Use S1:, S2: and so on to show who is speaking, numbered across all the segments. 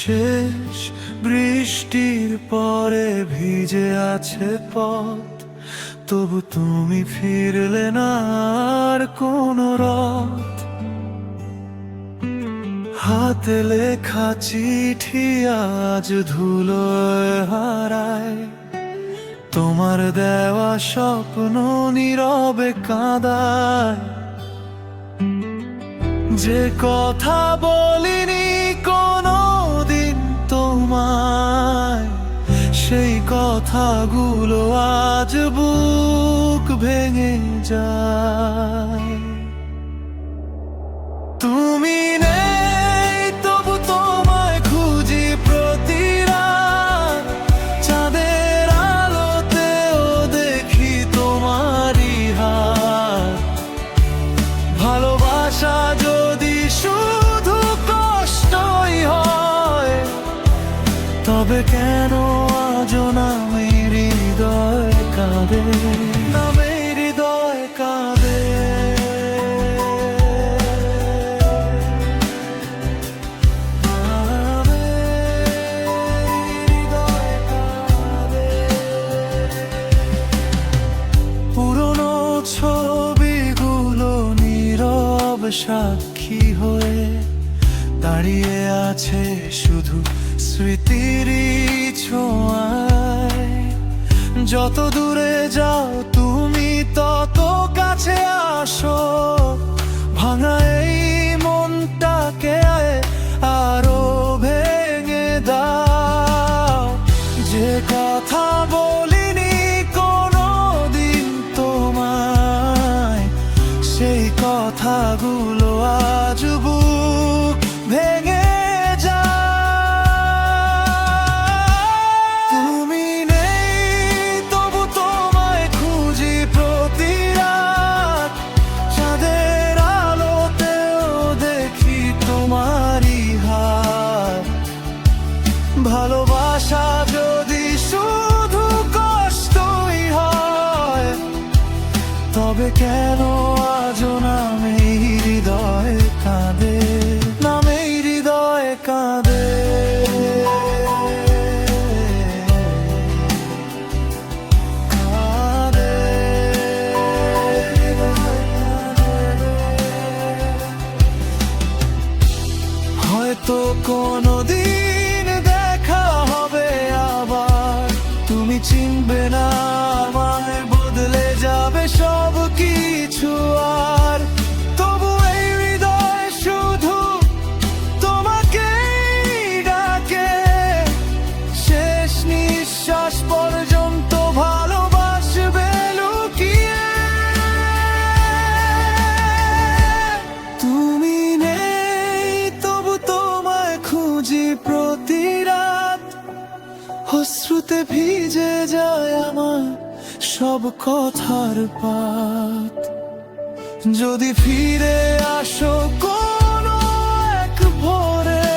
S1: শেষ বৃষ্টির পরে ভিজে আছে পথ, তবু তুমি ফিরলে না আর কোনো রথ। হাতে লেখা চিঠি আজ ধুলোয় হারায়, তোমার দেওয়া স্বপ্ন নীরবে কাঁদায়। যে কথা বলিনি কোনো দিন তোমায়, সেই কথাগুলো আজ বুক ভেঙে যায়। তুমি নেই তবু তোমায় খুঁজি প্রতি রাত, চাঁদের আলোতেও দেখি তোমারই হাত। ভালোবাসা যদি শুধু কষ্টই হয়, তবে কেন আজও নামের হৃদয় কাঁদে, নামের হৃদয় কাঁদে। পুরনো ছবিগুলো নীরব সাক্ষী হয়ে দাঁড়িয়ে আছে শুধু স্মৃতিরই ছোঁয়ায়। যত দূরে যাও তুমি তত কাছে আসো, ভাঙা এই মনটাকে আরো ভেঙে দাও। যে কথা বলিনি কোনো দিন তোমায়, সেই কথাগুলো আজ বুক ভেঙে ভালোবাসা যদি শুধু কষ্টই হয়, তবে কেন আজও নামে হৃদয় কাঁদে, নামে হৃদয় কাঁদে। হয়তো কোনোদিন দেখা হবে আবার, তুমি চিনবে না আমায়, বদলে যাবে সব কিছু আর তবু এই হৃদয় শুধু তোমাকেই ডাকে। শেষ নিঃশ্বাস পর্যন্ত ভালোবাসবে লুকিয়ে। তুমি নেই তবু তোমায় খুঁজি প্রতি রাত, অশ্রুতে ভিজে যায় আমার সব কথার পাত। যদি ফিরে আসো কোনো এক ভোরে,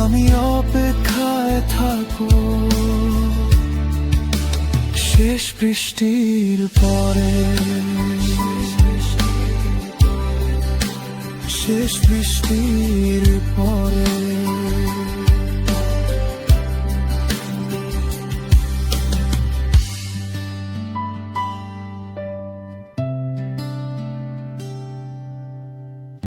S1: আমি অপেক্ষায় থাকবো শেষ বৃষ্টির পরে, শেষ বৃষ্টির পরে।